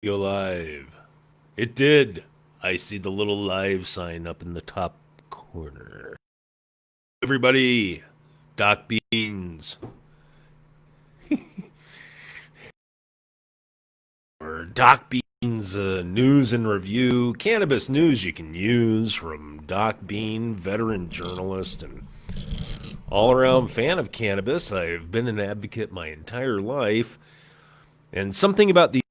Go live. It did. I see the little live sign up in the top corner. Everybody, Doc Beans, or Doc Beans news and review, cannabis news you can use from Doc Bean, veteran journalist and all around fan of cannabis. I've been an advocate my entire life, and something about the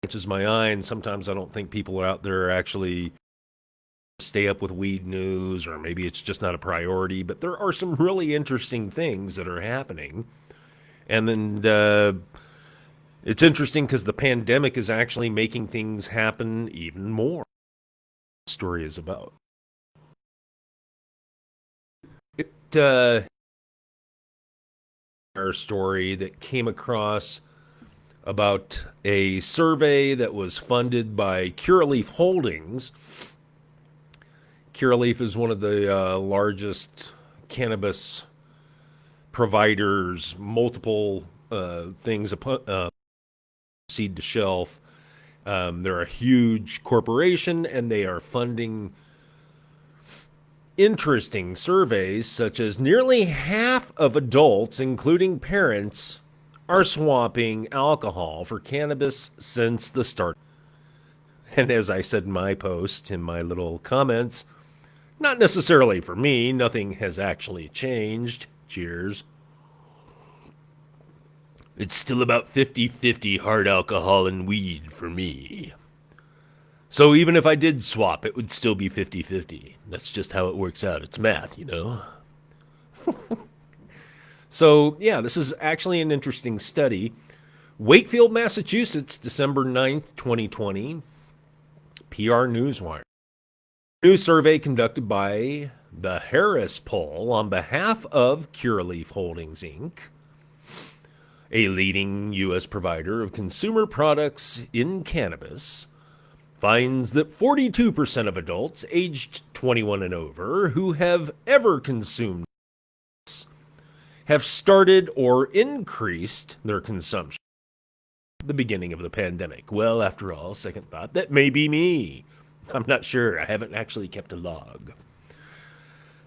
catches my eye, and sometimes I don't think people out there actually stay up with weed news, or maybe it's just not a priority, but there are some really interesting things that are happening. And then it's interesting because the pandemic is actually making things happen even more. The story is about it. Our story that came across about a survey that was funded by Curaleaf Holdings. Curaleaf is one of the largest cannabis providers, multiple things seed to shelf. They're a huge corporation and they are funding interesting surveys, such as nearly half of adults, including parents, are swapping alcohol for cannabis since the start. And as I said in my post, in my little comments, not necessarily for me, nothing has actually changed. Cheers. It's still about 50-50 hard alcohol and weed for me. So even if I did swap, it would still be 50-50. That's just how it works out. It's math, you know? So, yeah, this is actually an interesting study. Wakefield, Massachusetts, December 9th, 2020. PR Newswire. New survey conducted by the Harris Poll on behalf of Curaleaf Holdings, Inc., a leading U.S. provider of consumer products in cannabis, finds that 42% of adults aged 21 and over who have ever consumed have started or increased their consumption at the beginning of the pandemic. Well, after all, second thought, that may be me. I'm not sure. I haven't actually kept a log.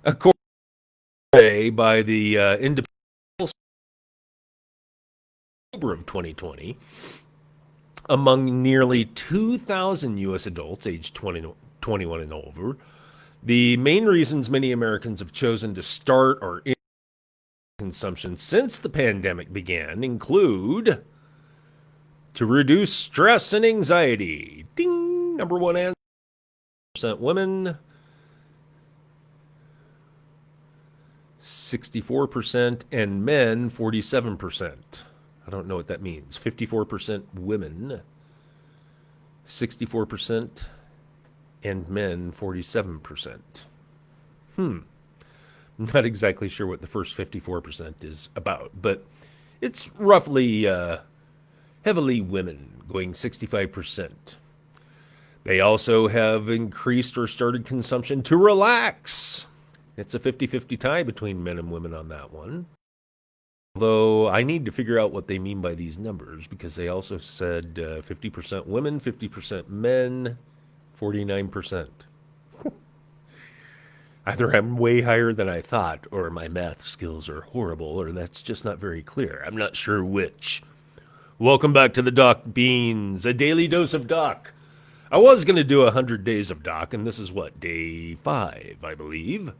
According by the Independent October of 2020, among nearly 2,000 U.S. adults aged 21 and over, the main reasons many Americans have chosen to start or increase consumption since the pandemic began include to reduce stress and anxiety. Ding! Number one answer, percent women, 64%, and men, 47%. I don't know what that means. 54% women, 64%, and men, 47%. Not exactly sure what the first 54% is about, but it's roughly heavily women, going 65%. They also have increased or started consumption to relax. It's a 50-50 tie between men and women on that one. Although I need to figure out what they mean by these numbers, because they also said 50% women, 50% men, 49%. Either I'm way higher than I thought, or my math skills are horrible, or that's just not very clear. I'm not sure which. Welcome back to the Doc Beans, a daily dose of Doc. I was going to do 100 days of Doc, and this is what, day 5, I believe.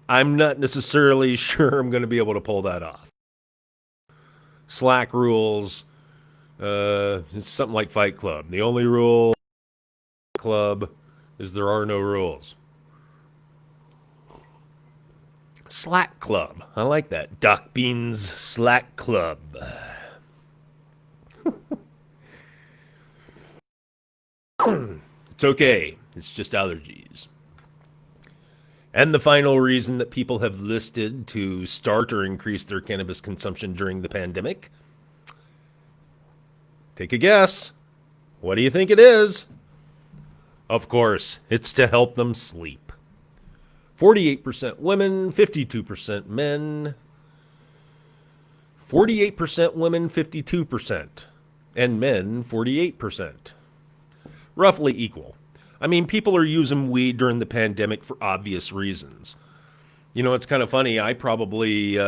I'm not necessarily sure I'm going to be able to pull that off. Slack rules, it's something like Fight Club. The only rule club is there are no rules. Slack Club. I like that. Doc Beans Slack Club. It's okay. It's just allergies. And the final reason that people have listed to start or increase their cannabis consumption during the pandemic. Take a guess. What do you think it is? Of course, it's to help them sleep. 48% women, 52% men. 48% women, 52%. and men 48%. Roughly equal. I mean, people are using weed during the pandemic for obvious reasons. You know, it's kind of funny. I probably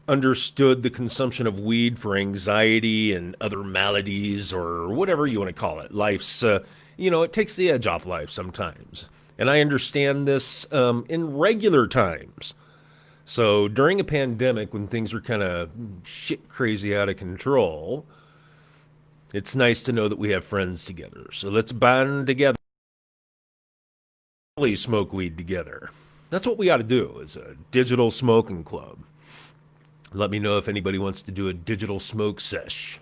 understood the consumption of weed for anxiety and other maladies or whatever you want to call it. Life's, it takes the edge off life sometimes. And I understand this in regular times. So during a pandemic, when things are kind of shit crazy out of control, it's nice to know that we have friends together. So let's band together, smoke weed together. That's what we ought to do is a digital smoking club. Let me know if anybody wants to do a digital smoke sesh.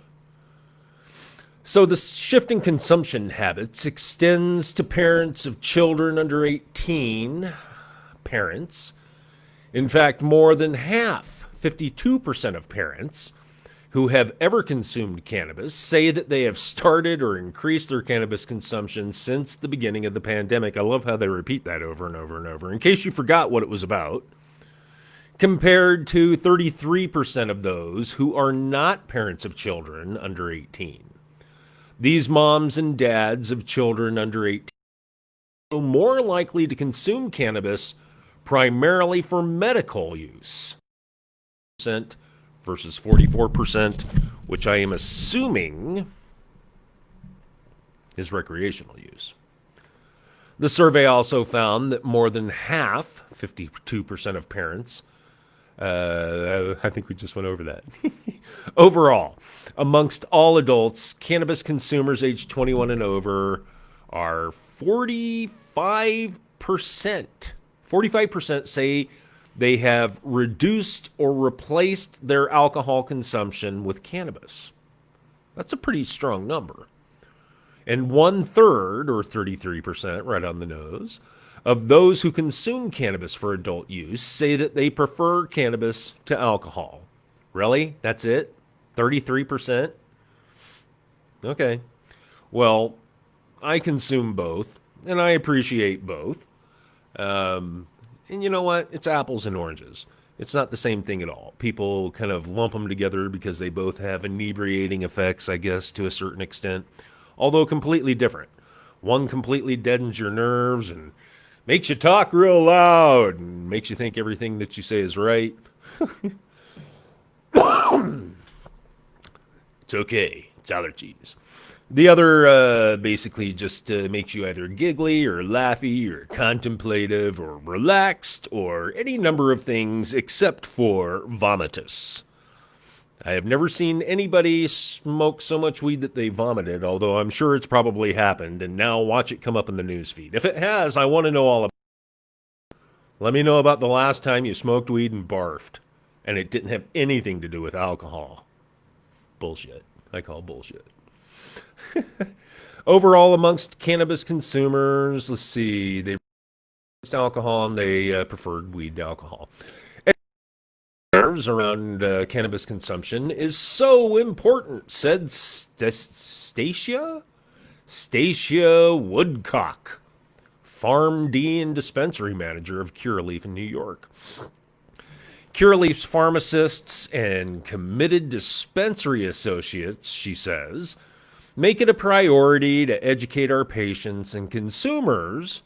So the shift in consumption habits extends to parents of children under 18. Parents. In fact, more than half, 52% of parents who have ever consumed cannabis say that they have started or increased their cannabis consumption since the beginning of the pandemic. I love how they repeat that over and over and over, in case you forgot what it was about, compared to 33% of those who are not parents of children under 18. These moms and dads of children under 18 are more likely to consume cannabis primarily for medical use, versus 44%, which I am assuming is recreational use. The survey also found that more than half, 52% of parents, I think we just went over that. Overall, amongst all adults, cannabis consumers aged 21 and over are 45%. 45% say they have reduced or replaced their alcohol consumption with cannabis. That's a pretty strong number. And 1/3, or 33%, right on the nose, of those who consume cannabis for adult use say that they prefer cannabis to alcohol. Really? That's it? 33%? Okay. Well, I consume both, and I appreciate both. And you know what? It's apples and oranges. It's not the same thing at all. People kind of lump them together because they both have inebriating effects, I guess, to a certain extent, although completely different. One completely deadens your nerves and makes you talk real loud and makes you think everything that you say is right. It's okay. It's allergies. The other basically just makes you either giggly or laughy or contemplative or relaxed or any number of things except for vomitous. I have never seen anybody smoke so much weed that they vomited, although I'm sure it's probably happened, and now watch it come up in the news feed. If it has, I want to know all about it. Let me know about the last time you smoked weed and barfed, and it didn't have anything to do with alcohol. Bullshit. I call bullshit. Overall, amongst cannabis consumers, let's see, they alcohol and they preferred weed to alcohol. Around cannabis consumption is so important, said Stacia Woodcock, PharmD and dispensary manager of Curaleaf in New York. Curaleaf's pharmacists and committed dispensary associates, she says, make it a priority to educate our patients and consumers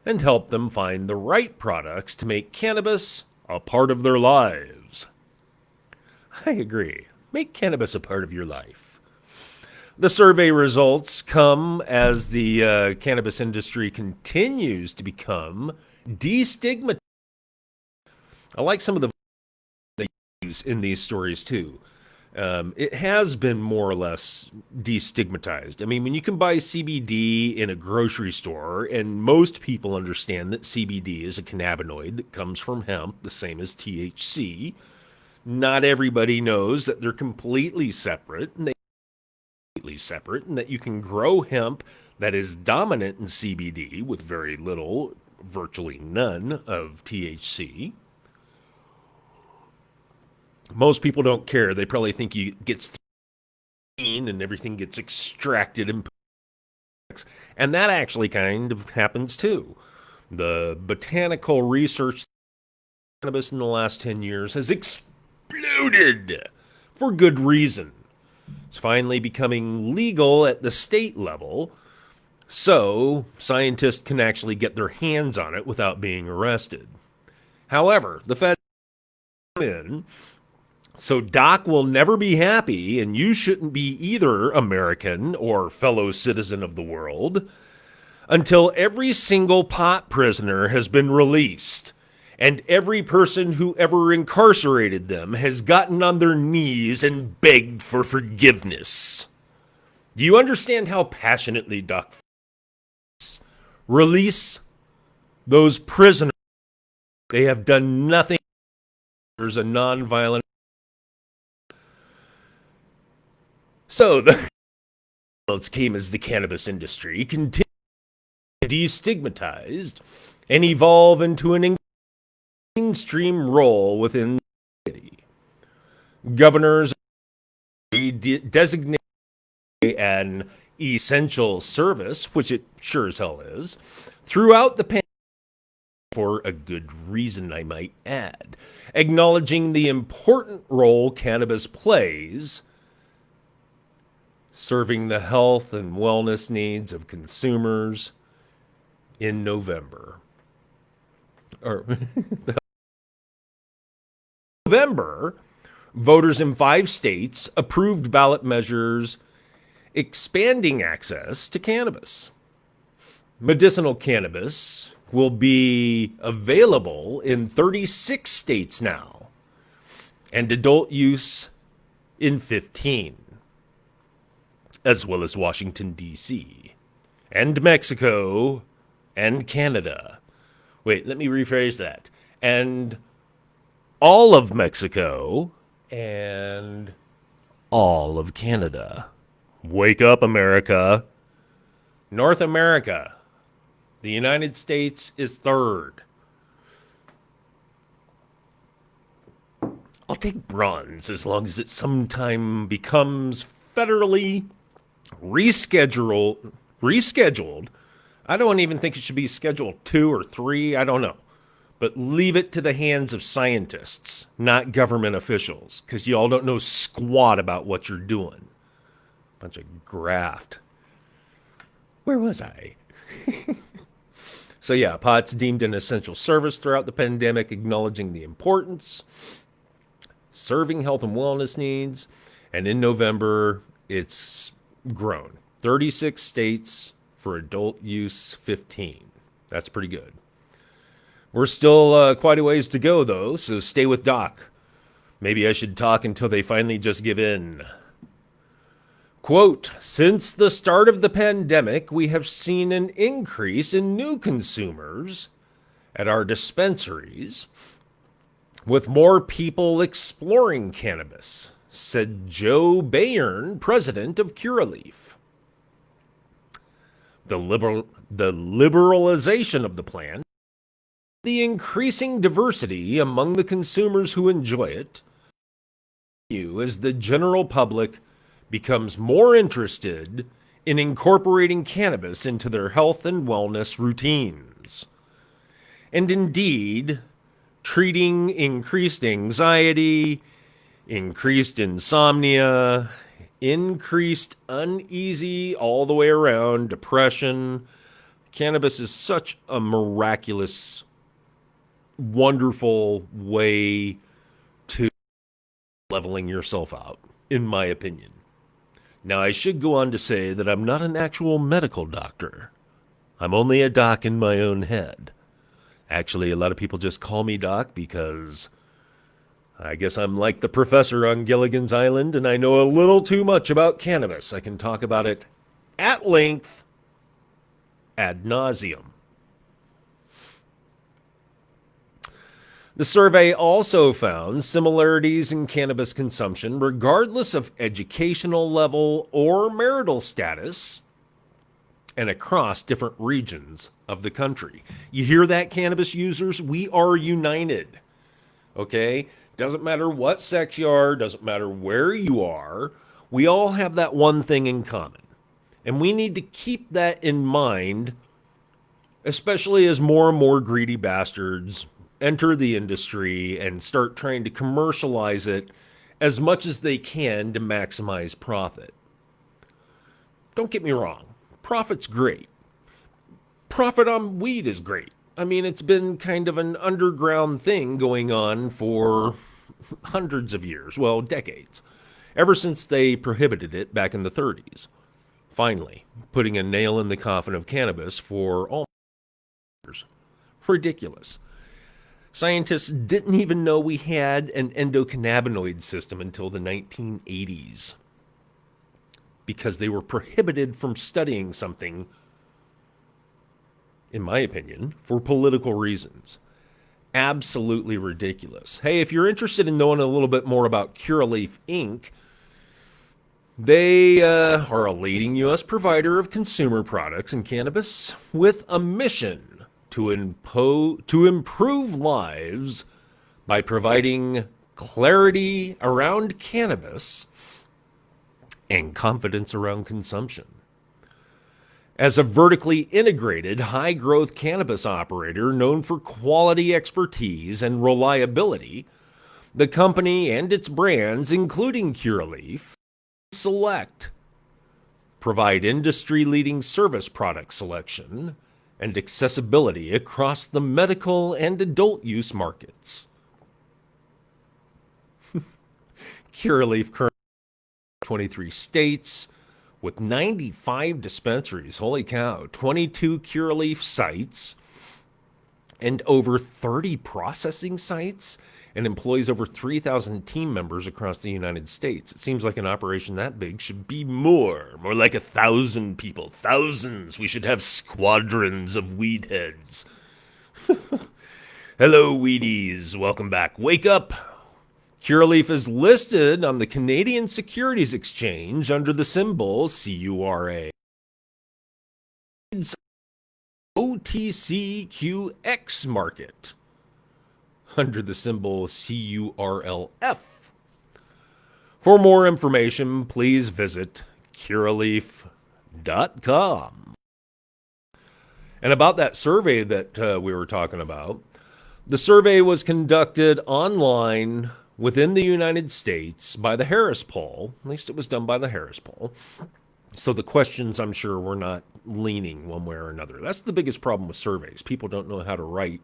and help them find the right products to make cannabis a part of their lives. I agree. Make cannabis a part of your life. The survey results come as the cannabis industry continues to become destigmatized. I like some of the they use in these stories too. It has been more or less destigmatized. I mean, when you can buy CBD in a grocery store, and most people understand that CBD is a cannabinoid that comes from hemp, the same as THC, not everybody knows that they're completely separate, and that you can grow hemp that is dominant in CBD with very little, virtually none, of THC. Most people don't care. They probably think you get and everything gets extracted and that actually kind of happens too. The botanical research cannabis in the last 10 years has exploded for good reason. It's finally becoming legal at the state level, so scientists can actually get their hands on it without being arrested. However, the feds come in, so Doc will never be happy, and you shouldn't be either, American or fellow citizen of the world, until every single pot prisoner has been released and every person who ever incarcerated them has gotten on their knees and begged for forgiveness. Do you understand how passionately Doc release those prisoners? They have done nothing. There's a nonviolent. So the came as the cannabis industry continued to be destigmatized and evolve into an mainstream role within the city. Governors designate an essential service, which it sure as hell is, throughout the pandemic, for a good reason, I might add, acknowledging the important role cannabis plays serving the health and wellness needs of consumers in November. November, voters in 5 states approved ballot measures expanding access to cannabis. Medicinal cannabis will be available in 36 states now, and adult use in 15, as well as Washington, D.C., and Mexico, and Canada. Wait, let me rephrase that. And all of Mexico, and all of Canada. Wake up, America. North America. The United States is third. I'll take bronze as long as it sometime becomes federally rescheduled. I don't even think it should be scheduled 2 or 3. I don't know. But leave it to the hands of scientists, not government officials, because y'all don't know squat about what you're doing. Bunch of graft. Where was I? So yeah, pot's deemed an essential service throughout the pandemic, acknowledging the importance, serving health and wellness needs, and in November, it's grown. 36 states for adult use, 15. That's pretty good. We're still quite a ways to go, though, so stay with Doc. Maybe I should talk until they finally just give in. Quote, since the start of the pandemic, we have seen an increase in new consumers at our dispensaries, with more people exploring cannabis, said Joe Bayern, president of Curaleaf. The liberalization of the plant, the increasing diversity among the consumers who enjoy it, as the general public becomes more interested in incorporating cannabis into their health and wellness routines. And indeed, treating increased anxiety, increased insomnia, increased uneasy all the way around, depression. Cannabis is such a miraculous, wonderful way to leveling yourself out, in my opinion. Now, I should go on to say that I'm not an actual medical doctor. I'm only a doc in my own head. Actually, a lot of people just call me Doc because I guess I'm like the professor on Gilligan's Island and I know a little too much about cannabis. I can talk about it at length, ad nauseum. The survey also found similarities in cannabis consumption regardless of educational level or marital status and across different regions of the country. You hear that, cannabis users? We are united. Okay? Doesn't matter what sex you are, doesn't matter where you are, we all have that one thing in common. And we need to keep that in mind, especially as more and more greedy bastards enter the industry and start trying to commercialize it as much as they can to maximize profit. Don't get me wrong, profit's great. Profit on weed is great. I mean, it's been kind of an underground thing going on for hundreds of years, well, decades, ever since they prohibited it back in the 30s. Finally, putting a nail in the coffin of cannabis for all years. Ridiculous. Scientists didn't even know we had an endocannabinoid system until the 1980s because they were prohibited from studying something, in my opinion, for political reasons. Absolutely ridiculous. Hey, if you're interested in knowing a little bit more about Curaleaf Inc., they are a leading U.S. provider of consumer products and cannabis with a mission to improve lives by providing clarity around cannabis and confidence around consumption. As a vertically integrated, high-growth cannabis operator known for quality expertise and reliability, the company and its brands, including Curaleaf, Select, provide industry-leading service product selection and accessibility across the medical and adult use markets. Curaleaf currently 23 states with 95 dispensaries, holy cow, 22 Curaleaf sites, and over 30 processing sites, and employs over 3,000 team members across the United States. It seems like an operation that big should be more like 1,000 people, thousands. We should have squadrons of weed heads. Hello, weedies. Welcome back. Wake up. Curaleaf is listed on the Canadian Securities Exchange under the symbol CURA. OTCQX market under the symbol CURLF. For more information, please visit curaleaf.com. And about that survey that we were talking about, the survey was conducted online within the United States by the Harris Poll. At least it was done by the Harris Poll. So the questions, I'm sure, were not leaning one way or another. That's the biggest problem with surveys. People don't know how to write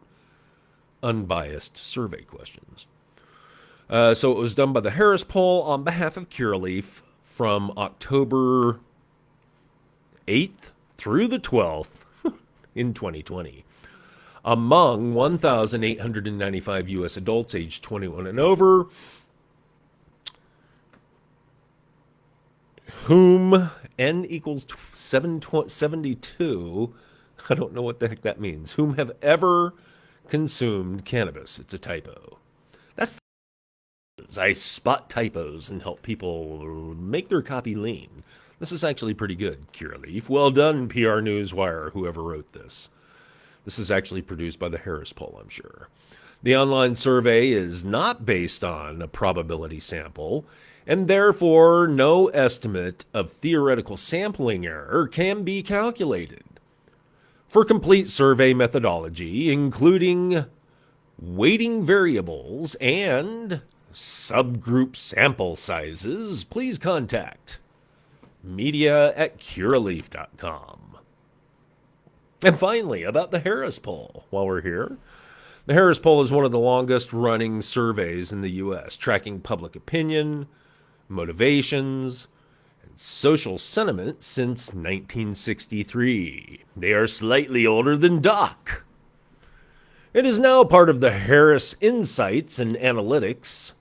unbiased survey questions. So it was done by the Harris Poll on behalf of Curaleaf from October 8th through the 12th in 2020. Among 1,895 U.S. adults aged 21 and over, whom N equals 772, I don't know what the heck that means, whom have ever consumed cannabis. It's a typo. I spot typos and help people make their copy lean. This is actually pretty good, Curaleaf. Well done, PR Newswire, whoever wrote this. This is actually produced by the Harris Poll, I'm sure. The online survey is not based on a probability sample, and therefore no estimate of theoretical sampling error can be calculated. For complete survey methodology, including weighting variables and subgroup sample sizes, please contact media@curaleaf.com. And finally, about the Harris Poll, while we're here. The Harris Poll is one of the longest running surveys in the U.S., tracking public opinion, motivations, and social sentiment since 1963. They are slightly older than Doc. It is now part of the Harris Insights and Analytics,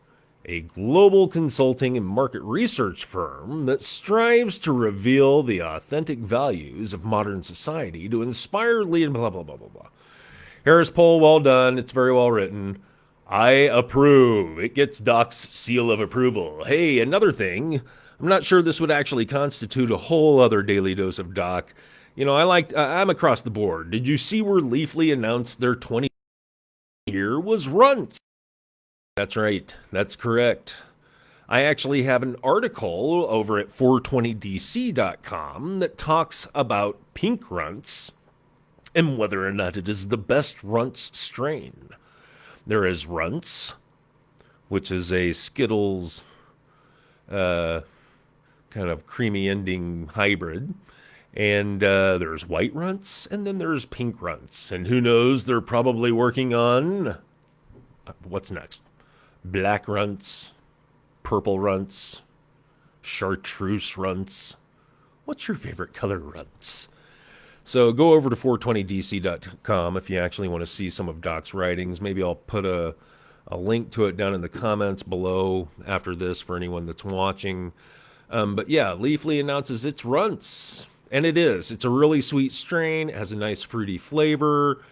a global consulting and market research firm that strives to reveal the authentic values of modern society to inspire, lead, blah, blah, blah, blah, blah. Harris Poll, well done. It's very well written. I approve. It gets Doc's seal of approval. Hey, another thing. I'm not sure this would actually constitute a whole other daily dose of Doc. You know, I'm across the board. Did you see where Leafly announced their 20 year was runts? That's right. That's correct. I actually have an article over at 420dc.com that talks about pink runts and whether or not it is the best runts strain. There is runts, which is a Skittles uh, kind of creamy ending hybrid. And there's white runts, and then there's pink runts. And who knows, they're probably working on what's next? Black runts, purple runts, chartreuse runts. What's your favorite color runts? So go over to 420dc.com if you actually want to see some of Doc's writings. Maybe I'll put a link to it down in the comments below after this for anyone that's watching. But yeah, Leafly announces its runts. And it is. It's a really sweet strain. It has a nice fruity flavor.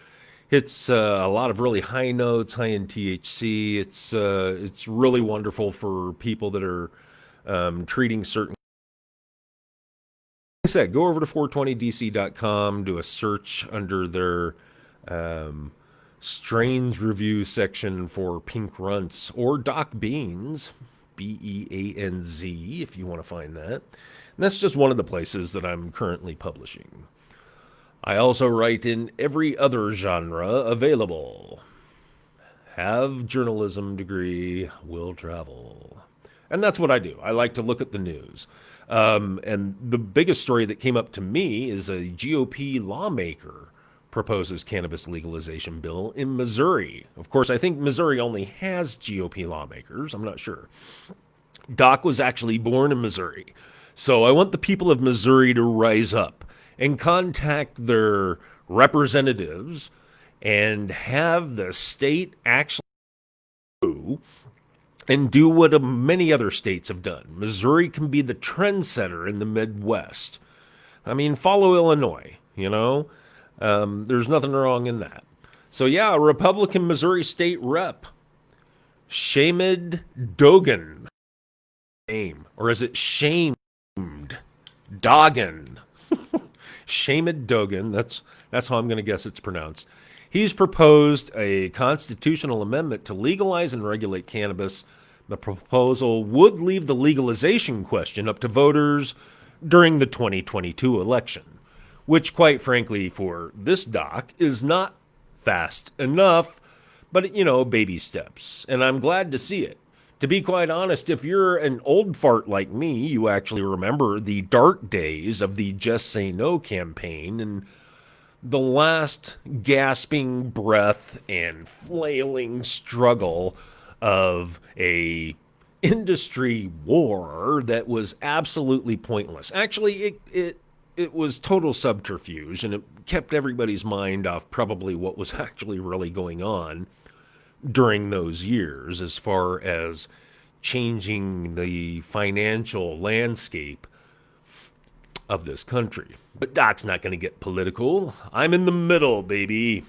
It's a lot of really high notes, high in THC. It's really wonderful for people that are treating certain. Like I said, go over to 420dc.com, do a search under their strains review section for pink runts or Doc Beanz, Beanz, if you want to find that. And that's just one of the places that I'm currently publishing. I also write in every other genre available. Have journalism degree, will travel. And that's what I do. I like to look at the news. And the biggest story that came up to me is a GOP lawmaker proposes cannabis legalization bill in Missouri. Of course, I think Missouri only has GOP lawmakers. I'm not sure. Doc was actually born in Missouri. So I want the people of Missouri to rise up and contact their representatives and have the state actually do and do what many other states have done. Missouri can be the trendsetter in the Midwest. I mean, follow Illinois, you know? There's nothing wrong in that. So yeah, Republican Missouri state rep, Shamed Dogan. Or is it shamed? Dogan. Shamed Dogan. That's how I'm going to guess it's pronounced. He's proposed a constitutional amendment to legalize and regulate cannabis. The proposal would leave the legalization question up to voters during the 2022 election, which, quite frankly, for this doc, is not fast enough, but, you know, baby steps. And I'm glad to see it. To be quite honest, if you're an old fart like me, you actually remember the dark days of the Just Say No campaign and the last gasping breath and flailing struggle of a industry war that was absolutely pointless. Actually, it was total subterfuge, and it kept everybody's mind off probably what was actually really going on during those years as far as changing the financial landscape of this country. But Doc's not going to get political. I'm in the middle, baby.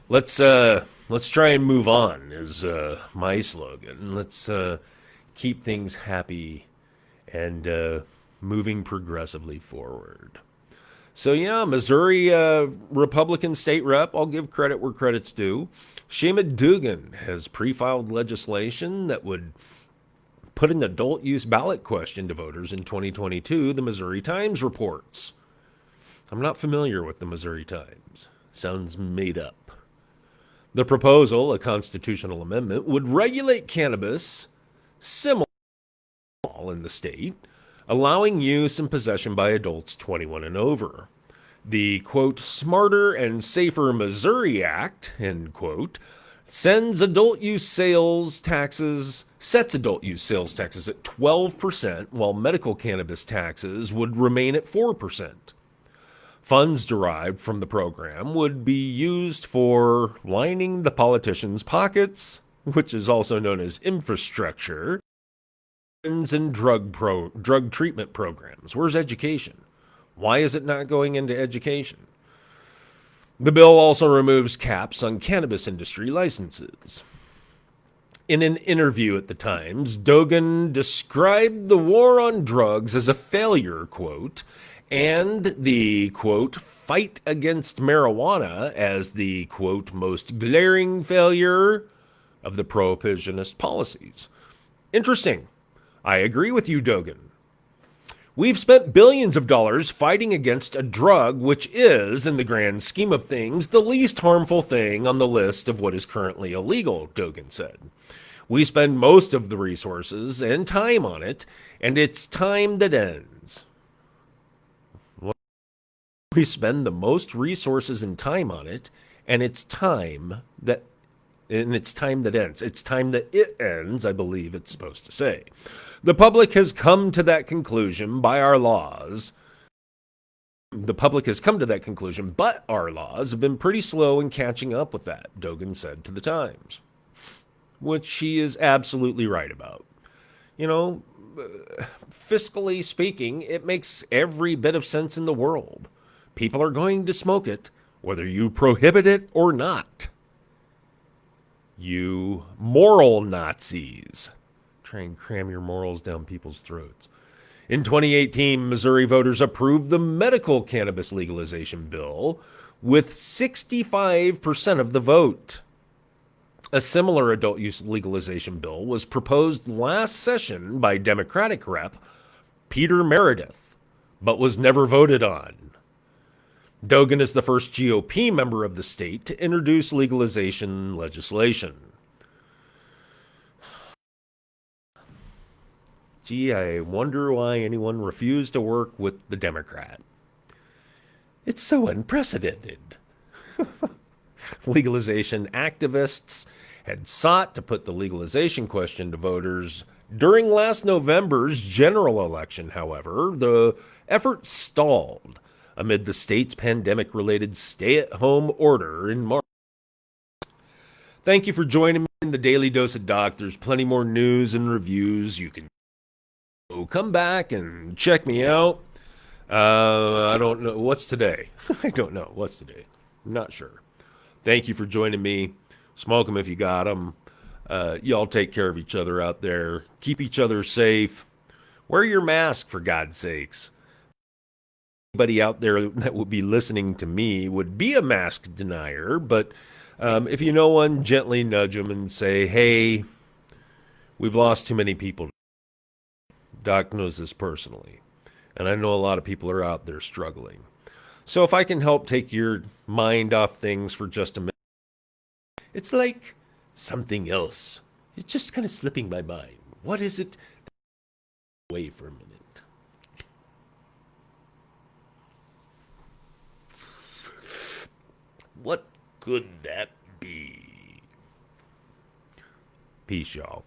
Let's try and move on is my slogan. Let's keep things happy and moving progressively forward. So yeah, Missouri Republican state rep, I'll give credit where credit's due. Shamed Dugan has pre-filed legislation that would put an adult use ballot question to voters in 2022, the Missouri Times reports. I'm not familiar with the Missouri Times. Sounds made up. The proposal, a constitutional amendment, would regulate cannabis similar in the state, allowing use and possession by adults 21 and over. The, quote, Smarter and Safer Missouri Act, end quote, sets adult use sales taxes at 12%, while medical cannabis taxes would remain at 4%. Funds derived from the program would be used for lining the politicians' pockets, which is also known as infrastructure, and drug treatment programs. Where's education? Why is it not going into education? The bill also removes caps on cannabis industry licenses. In an interview at the Times, Dogan described the war on drugs as a failure, quote, and the, quote, fight against marijuana as the, quote, most glaring failure of the prohibitionist policies. Interesting. I agree with you, Dogan. We've spent billions of dollars fighting against a drug which is, in the grand scheme of things, the least harmful thing on the list of what is currently illegal, Dogan said. We spend most of the resources and time on it, and it's time that ends. We spend the most resources and time on it, and it's time that ends. It's time that it ends, I believe it's supposed to say. The public has come to that conclusion by our laws. The public has come to that conclusion, but our laws have been pretty slow in catching up with that, Dogan said to the Times, which he is absolutely right about. You know, fiscally speaking, it makes every bit of sense in the world. People are going to smoke it, whether you prohibit it or not. You moral Nazis. Try and cram your morals down people's throats. In 2018, Missouri voters approved the medical cannabis legalization bill with 65% of the vote. A similar adult use legalization bill was proposed last session by Democratic Rep. Peter Meredith, but was never voted on. Dogan is the first GOP member of the state to introduce legalization legislation. Gee, I wonder why anyone refused to work with the Democrat. It's so unprecedented. Legalization activists had sought to put the legalization question to voters during last November's general election. However, the effort stalled amid the state's pandemic-related stay-at-home order in March. Thank you for joining me in the Daily Dose of Doc. There's plenty more news and reviews. You can come back and check me out. I don't know. What's today? I don't know. What's today? I'm not sure. Thank you for joining me. Smoke them if you got them. Y'all take care of each other out there. Keep each other safe. Wear your mask, for God's sakes. Anybody out there that would be listening to me would be a mask denier, but if you know one, gently nudge them and say, hey, we've lost too many people. Doc knows this personally, and I know a lot of people are out there struggling. So if I can help take your mind off things for just a minute, it's like something else. It's just kind of slipping my mind. What is it? Away for a minute. What could that be? Peace, y'all.